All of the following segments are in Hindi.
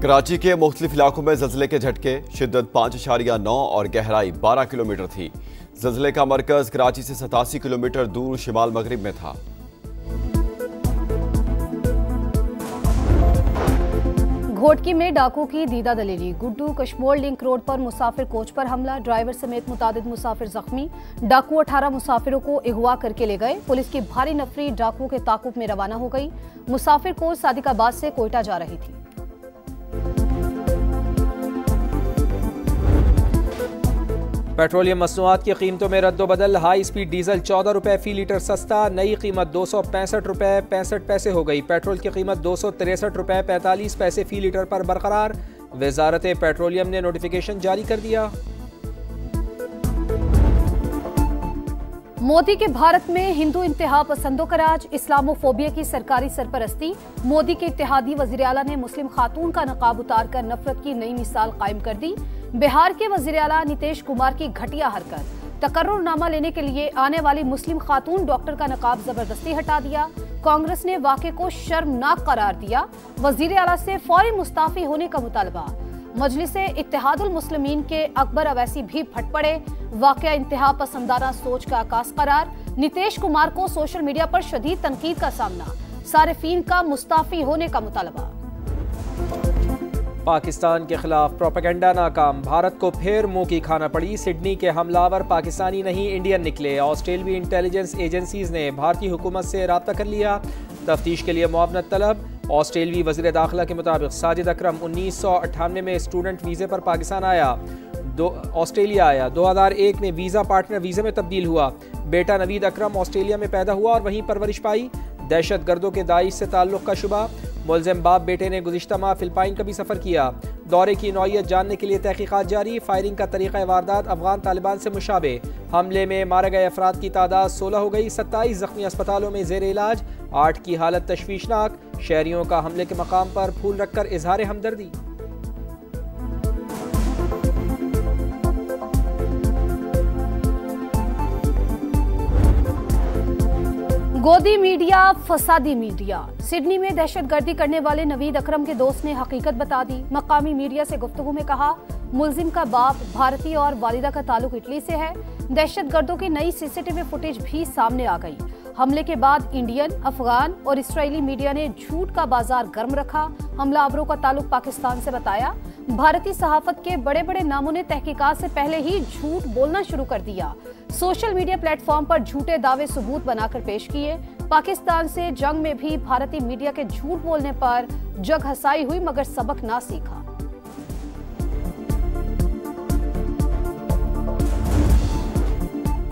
कराची के मुख्तलिफ इलाकों में ज़लज़ले के झटके, शिद्दत 5.9 और गहराई 12 किलोमीटर थी। ज़लज़ले का मरकज कराची से 87 किलोमीटर दूर शिमाल मगरिब में था। घोटकी में डाकुओं की दीदा दलेरी। गुड्डू कश्मोर लिंक रोड पर मुसाफिर कोच पर हमला, ड्राइवर समेत मुतादिद मुसाफिर जख्मी। डाकू 18 मुसाफिरों को अगवा करके ले गए। पुलिस की भारी नफरी डाकुओं के ताकुब में रवाना हो गई। मुसाफिर कोच सादिकाबाद से कोयटा जा रही थी। पेट्रोलियम मसनूआत की कीमतों में रद्दोबदल। हाई स्पीड डीजल 14 रुपए फी लीटर सस्ता, नई कीमत 265 रुपए 65 पैसे हो गई। पेट्रोल की कीमत 263 रुपए 45 पैसे फी लीटर पर बरकरार। वजारत पेट्रोलियम ने नोटिफिकेशन जारी कर दिया। मोदी के भारत में हिंदू इंतहा पसंदों का राज, इस्लामोफोबिया की सरकारी सरपरस्ती। मोदी के इत्तेहादी वजीर आला ने मुस्लिम खातून का नकाब उतारकर नफरत की नई मिसाल कायम कर दी। बिहार के वजीर आला नीतीश कुमार की घटिया हरकत, तकर्रुरनामा लेने के लिए आने वाली मुस्लिम खातून डॉक्टर का नकाब जबरदस्ती हटा दिया। कांग्रेस ने वाक़े को शर्मनाक करार दिया। वजीर आला से फौरी मुस्ताफी होने का मुतालबा। मजलिसे इत्तेहादुल मुस्लिमीन के अकबर अवैसी भी फट पड़े। वाक़या इंतहा पसंदाना सोच का आकाश करार। नीतीश कुमार को सोशल मीडिया पर शदीद तनकीद का सामना। सारिफीन का मुस्ताफी होने का मुतालबा। पाकिस्तान के खिलाफ प्रोपेगेंडा नाकाम, भारत को फिर मुंह की खाना पड़ी। सिडनी के हमलावर पाकिस्तानी नहीं इंडियन निकले। ऑस्ट्रेलियाई इंटेलिजेंस एजेंसीज ने भारतीय हुकूमत से रब्ता कर लिया। तफ्तीश के लिए मुआवनत तलब। ऑस्ट्रेलियाई वज़ीर दाखिला के मुताबिक साजिद अकरम 1998 में स्टूडेंट वीज़े पर पाकिस्तान आया, ऑस्ट्रेलिया आया। 2001 में वीज़ा पार्टनर वीज़े में तब्दील हुआ। बेटा नवीद अकरम ऑस्ट्रेलिया में पैदा हुआ और वहीं परवरिश पाई। दहशत गर्दों के दाइश से ताल्लुक़ का शुबा। मुलज़िम बाप बेटे ने गुज़िश्ता माह फ़िलिपाइन का भी सफ़र किया। दौरे की नौइयत जानने के लिए तहक़ीक़ात जारी। फायरिंग का तरीक़ा वारदात अफ़गान तालिबान से मुशाबे। हमले में मारे गए अफराद की तादाद 16 हो गई। 27 ज़ख्मी अस्पतालों में ज़ेर इलाज, 8 की हालत तशवीशनाक। शहरियों का हमले के मकाम पर फूल रखकर इजहार हमदर्दी। गोदी मीडिया, फसादी मीडिया। सिडनी में दहशतगर्दी करने वाले नवीद अकरम के दोस्त ने हकीकत बता दी। मकामी मीडिया से गुफ्तगू में कहा, मुलजिम का बाप भारतीय और वालिदा का ताल्लुक इटली से है। दहशतगर्दों की नई सीसीटीवी फुटेज भी सामने आ गई। हमले के बाद इंडियन, अफगान और इसराइली मीडिया ने झूठ का बाजार गर्म रखा। हमलावरों का ताल्लुक पाकिस्तान से बताया। भारतीय सहाफत के बड़े बड़े नामों ने तहकीकात से पहले ही झूठ बोलना शुरू कर दिया। सोशल मीडिया प्लेटफॉर्म पर झूठे दावे सबूत बनाकर पेश किए। पाकिस्तान से जंग में भी भारतीय मीडिया के झूठ बोलने पर जग हसाई हुई मगर सबक ना सीखा।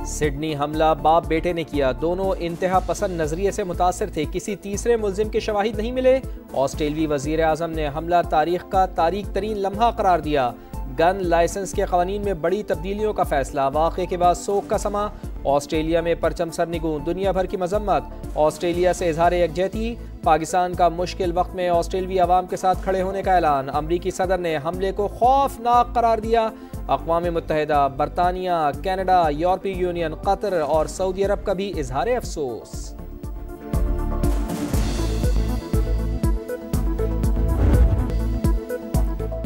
सिडनी हमला बाप बेटे ने किया। दोनों इंतहा पसंद नजरिए से मुतासिर थे। किसी तीसरे मुलजिम के शवाहिद नहीं मिले। ऑस्ट्रेलियाई वजीर आजम ने हमला तारीख का तारीख तरीन लम्हा करार दिया। गन लाइसेंस के कवानीन में बड़ी तब्दीलियों का फैसला। वाक़े के बाद सोग का समा। ऑस्ट्रेलिया में परचम सरनिगूं, दुनिया भर की मजम्मत। ऑस्ट्रेलिया से इजहार यकजहती। पाकिस्तान का मुश्किल वक्त में ऑस्ट्रेलियाई अवाम के साथ खड़े होने का ऐलान। अमरीकी सदर ने हमले को खौफनाक करार दिया। अक़वाम मुत्तहिदा, बरतानिया, कनाडा, यूरोपीय यूनियन, कतर और सऊदी अरब का भी इजहार अफसोस।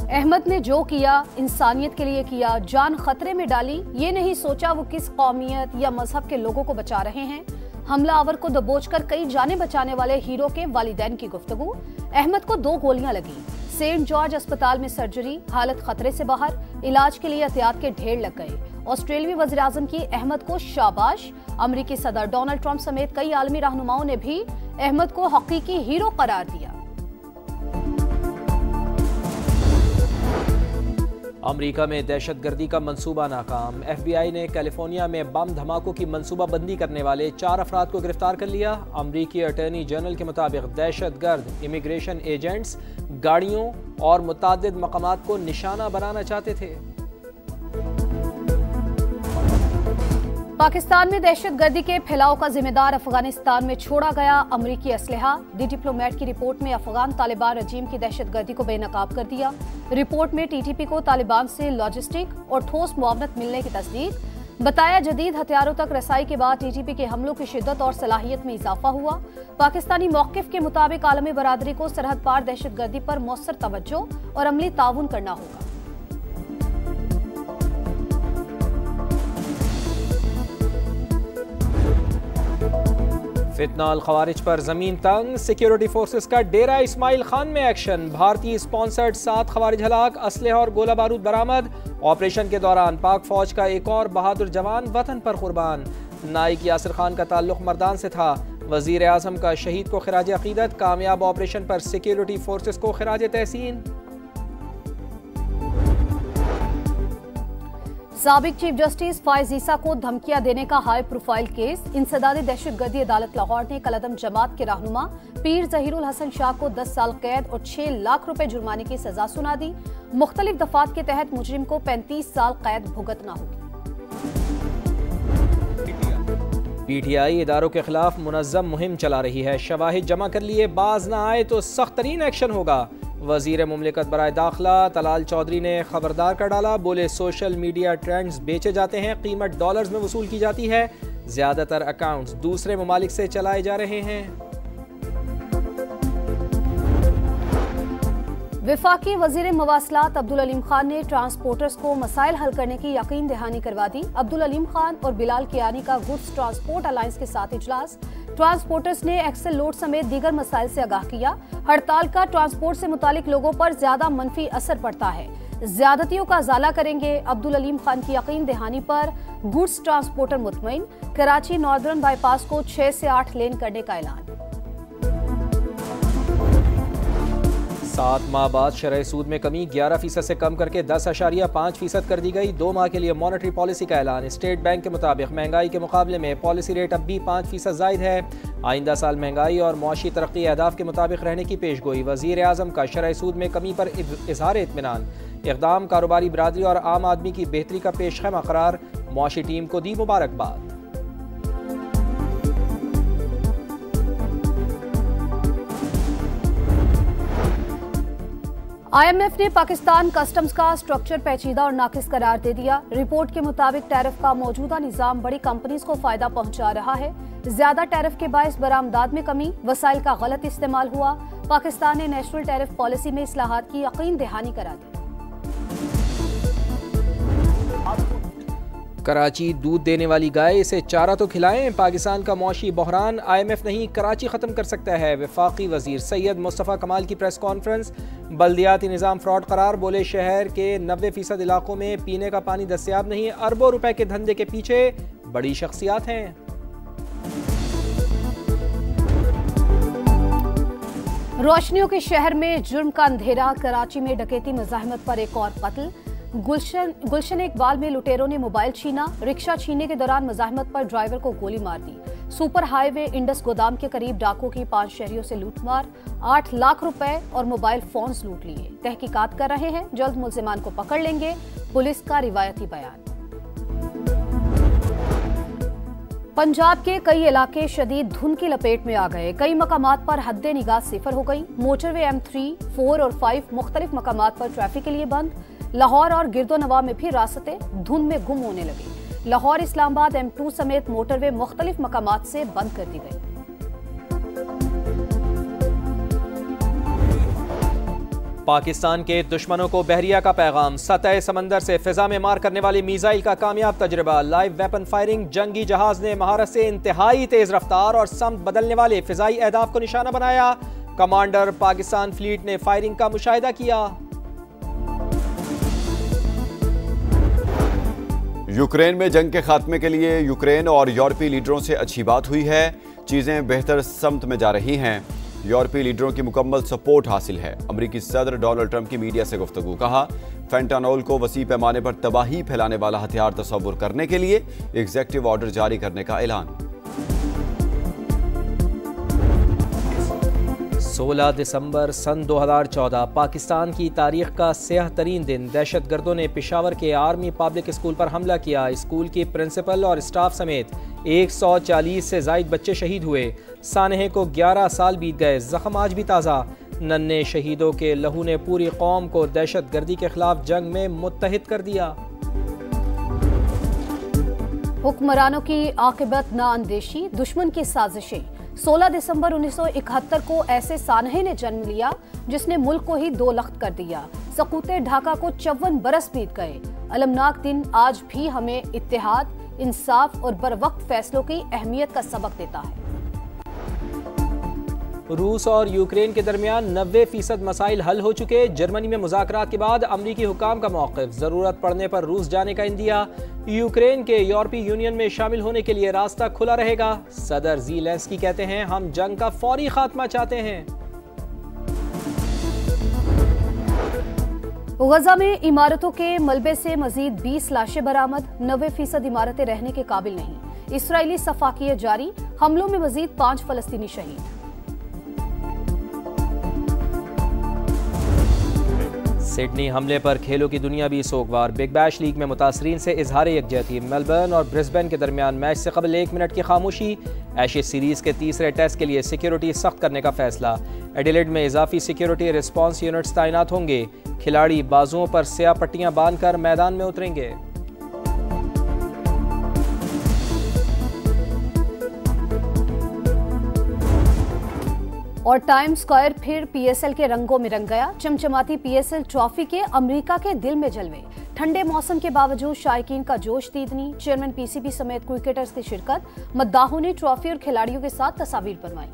अहमद ने जो किया इंसानियत के लिए किया, जान खतरे में डाली। ये नहीं सोचा वो किस कौमियत या मजहब के लोगों को बचा रहे हैं। हमलावर को दबोचकर कई जानें बचाने वाले हीरो के वालिदैन की गुफ्तगू। अहमद को 2 गोलियां लगी। सेंट जॉर्ज अस्पताल में सर्जरी, हालत खतरे से बाहर। इलाज के लिए एहतियात के ढेर लग गए। ऑस्ट्रेलियाई वज़ीर आज़म की अहमद को शाबाश। अमरीकी सदर डोनाल्ड ट्रंप समेत कई आलमी रहनुमाओं ने भी अहमद को हकीकी हीरो करार दिया। अमेरिका में दहशतगर्दी का मंसूबा नाकाम। FBI ने कैलिफोर्निया में बम धमाकों की मंसूबा बंदी करने वाले 4 अफराद को गिरफ्तार कर लिया। अमरीकी अटॉर्नी जनरल के मुताबिक दहशतगर्द इमिग्रेशन एजेंट्स गाड़ियों और मुतादिद मकामात को निशाना बनाना चाहते थे। पाकिस्तान में दहशतगर्दी के फैलाव का जिम्मेदार अफगानिस्तान में छोड़ा गया अमरीकी असलहा। दी डिप्लोमेट की रिपोर्ट में अफगान तालिबान रजीम की दहशतगर्दी को बेनकाब कर दिया। रिपोर्ट में TTP को तालिबान से लॉजिस्टिक और ठोस मुआवनत मिलने की तस्दीक। बताया जदीद हथियारों तक रसाई के बाद टीटीपी के हमलों की शिद्दत और सलाहियत में इजाफा हुआ। पाकिस्तानी मौक़िफ़ के मुताबिक आलमी बरादरी को सरहद पार दहशतगर्दी पर मौसर तवज्जो और अमली ताउन करना होगा। फितना अल खवारिज पर जमीन तंग, सिक्योरिटी फोर्सेस का डेरा इस्माइल खान में एक्शन। भारतीय स्पॉन्सर्ड 7 खवारिज हलाक, असलहा और गोला बारूद बरामद। ऑपरेशन के दौरान पाक फौज का एक और बहादुर जवान वतन पर कुर्बान। नाइक यासिर खान का ताल्लुक मर्दान से था। वजीर आजम का शहीद को खिराज अकीदत। कामयाब ऑपरेशन पर सिक्योरिटी फोर्सेस को खिराज तहसीन। साबिक चीफ जस्टिस फायज ईसा को धमकियां देने का हाई प्रोफाइल केस। इंसदादी दहशतगर्दी अदालत लाहौर ने कलअदम जमात के रहनुमा पीर जहीरुल हसन शाह को 10 साल कैद और 6 लाख रुपए जुर्माने की सजा सुना दी। मुख्तलिफ दफात के तहत मुजरिम को 35 साल कैद भुगतना होगी। पीटीआई इदारों के खिलाफ मुनज़्ज़म मुहिम चला रही है। शवाहिद जमा कर लिए, बाज न आए तो सख्त तरीन एक्शन होगा। वजीर मुमलिकत बराए दाखिला तलाल चौधरी ने खबरदार कर डाला। बोले सोशल मीडिया ट्रेंड्स बेचे जाते हैं, कीमत डॉलर्स में वसूल की जाती है। ज्यादातर अकाउंट्स दूसरे ममालिक से चलाए जा रहे हैं। विफाकी वजीर मवासलात अब्दुल अलीम खान ने ट्रांसपोर्टर्स को मसाइल हल करने की यकीन दहानी करवा दी। अब्दुल अलीम खान और बिलाल कियानी का गुड्स ट्रांसपोर्ट अलायंस के साथ इजलास। ट्रांसपोर्टर्स ने एक्सेल लोड समेत दीगर मसाइल से आगाह किया। हड़ताल का ट्रांसपोर्ट से मुतालिक लोगों पर ज्यादा मनफी असर पड़ता है, ज्यादतियों का इजाला करेंगे। अब्दुल अलीम खान की यकीन दहानी पर गुड्स ट्रांसपोर्टर मुतमईन। कराची नॉर्दर्न बाईपास को 6 से 8 लेन करने का ऐलान। 7 माह बाद शरह सूद में कमी 11% से कम करके 10.5% कर दी गई। 2 माह के लिए मॉनेटरी पॉलिसी का ऐलान। स्टेट बैंक के मुताबिक महंगाई के मुकाबले में पॉलिसी रेट अब भी 5% जायद है। आइंदा साल महंगाई और मुआशी तरक्की अहदाफ के मुताबिक रहने की पेशगोई। वजीर आजम का शरह सूद में कमी पर इजहार इत्मीनान। इक़दाम कारोबारी बरादरी और आम आदमी की बेहतरी का पेशखैमा करार। मुआशी टीम को दी मुबारकबाद। IMF ने पाकिस्तान कस्टम्स का स्ट्रक्चर पेचीदा और नाकिस करार दे दिया। रिपोर्ट के मुताबिक टैरिफ का मौजूदा निजाम बड़ी कंपनीज को फायदा पहुंचा रहा है। ज्यादा टैरिफ के बायस बरामदात में कमी, वसाइल का गलत इस्तेमाल हुआ। पाकिस्तान ने नेशनल टैरिफ पॉलिसी में इस्लाहात की यकीन दहानी करा दी। कराची दूध देने वाली गाय, इसे चारा तो खिलाएं। पाकिस्तान का मौशी बहरान IMF नहीं कराची ख़त्म कर सकता है। वफाकी वजीर सैयद मुस्तफ़ा कमाल की प्रेस कॉन्फ्रेंस। बल्दियाती निज़ाम फ्रॉड करार। बोले शहर के 90% इलाकों में पीने का पानी दस्तियाब नहीं। अरबों रुपए के धंधे के पीछे बड़ी शख्सियात हैं। रोशनियों के शहर में जुर्म का अंधेरा। कराची में डकैती मुज़ाहमत पर एक और कत्ल। गुलशन इकबाल में लुटेरों ने मोबाइल छीना। रिक्शा छीनने के दौरान मुज़ाहमत पर ड्राइवर को गोली मार दी। सुपर हाईवे इंडस गोदाम के करीब डाकुओं की 5 शहरियों से लूटमार। 8 लाख रुपए और मोबाइल फोन्स लूट लिए। तहकीकात कर रहे हैं, जल्द मुल्जिमान को पकड़ लेंगे। पुलिस का रिवायती बयान। पंजाब के कई इलाके शदीद धुंध की लपेट में आ गए। कई मकामात पर हद्दे निगाह सिफर हो गई। मोटरवे M3, 4 और 5 मुख्तलिफ मकामात पर ट्रैफिक के लिए बंद। लाहौर और गिरदोनवा में भी रास्ते धुंध में गुम होने लगे। लाहौर इस्लामाबाद M2 समेत मोटरवे मुख्तलिफ मकामात से बंद कर दी गई। पाकिस्तान के दुश्मनों को बहरिया का पैगाम। सतह समंदर से फिजा में मार करने वाली मिसाइल का कामयाब तजर्बा। Live weapon firing. जंगी जहाज ने महारत से इंतहाई तेज रफ्तार और समत बदलने वाले फिजाई अहदाफ को निशाना बनाया। कमांडर पाकिस्तान फ्लीट ने फायरिंग का मुशाहिदा किया। यूक्रेन में जंग के खात्मे के लिए यूक्रेन और यूरोपीय लीडरों से अच्छी बात हुई है। चीजें बेहतर समत में जा रही हैं। यूरोपीय लीडरों की मुकम्मल सपोर्ट हासिल है। अमरीकी सदर डोनाल्ड ट्रंप की मीडिया से गुफ्तगू। कहा, फेंटानोल को वसी पैमाने पर तबाही फैलाने वाला हथियार तस्वुर करने के लिए एग्जीक्यूटिव ऑर्डर जारी करने का ऐलान। 16 दिसंबर सन 2014 पाकिस्तान की तारीख का स्याह तरीन दिन। दहशतगर्दों ने पेशावर के आर्मी पब्लिक स्कूल पर हमला किया। स्कूल की प्रिंसिपल और स्टाफ समेत 140 से जायद बच्चे शहीद हुए। सानहे को 11 साल बीत गए। जख्म आज भी ताज़ा। नन्हे शहीदों के लहू ने पूरी कौम को दहशतगर्दी के खिलाफ जंग में मुत्तहिद कर दिया। हुक्मरानों की आकिबत नाअंदेशी, दुश्मन की साजिशें। 16 दिसंबर 1971 को ऐसे सानहे ने जन्म लिया जिसने मुल्क को ही दो लख्त कर दिया। सकूते ढाका को 54 बरस बीत गए। अलमनाक दिन आज भी हमें इत्तेहाद, इंसाफ और बरवक्त फैसलों की अहमियत का सबक देता है। रूस और यूक्रेन के दरमियान 90% मसाइल हल हो चुके। जर्मनी में मुज़ाकरात के बाद अमरीकी हुकाम का मौक़िफ़, ज़रूरत पड़ने पर रूस जाने का इंदिया। यूक्रेन के यूरोपीय यूनियन में शामिल होने के लिए रास्ता खुला रहेगा। सदर ज़ेलेंस्की कहते हैं हम जंग का फौरी खात्मा चाहते हैं। गजा में इमारतों के मलबे से मजीद 20 लाशें बरामद। 90% इमारतें रहने के काबिल नहीं। इसराइली सफाकियत जारी, हमलों में मजीद 5 फलस्तीनी शहीद। सिडनी हमले पर खेलों की दुनिया भी सोगवार। बिग बैश लीग में मुतासरीन से इजहार यकजहती। मेलबर्न और ब्रिस्बेन के दरमियान मैच से कबल 1 मिनट की खामोशी। एशेज सीरीज के तीसरे टेस्ट के लिए सिक्योरिटी सख्त करने का फैसला। एडिलेड में इजाफी सिक्योरिटी रिस्पॉन्स यूनिट्स तैनात होंगे। खिलाड़ी बाजुओं पर स्याह पट्टियां बांधकर मैदान में उतरेंगे। और टाइम्स स्क्वायर फिर पीएसएल के रंगों में रंग गया। चमचमाती पीएसएल ट्रॉफी के अमेरिका के दिल में जलवे। ठंडे मौसम के बावजूद शायकीन का जोश दीदनी। चेयरमैन पीसीबी समेत क्रिकेटर्स की शिरकत। मद्दाहों ने ट्रॉफी और खिलाड़ियों के साथ तस्वीर बनवाई।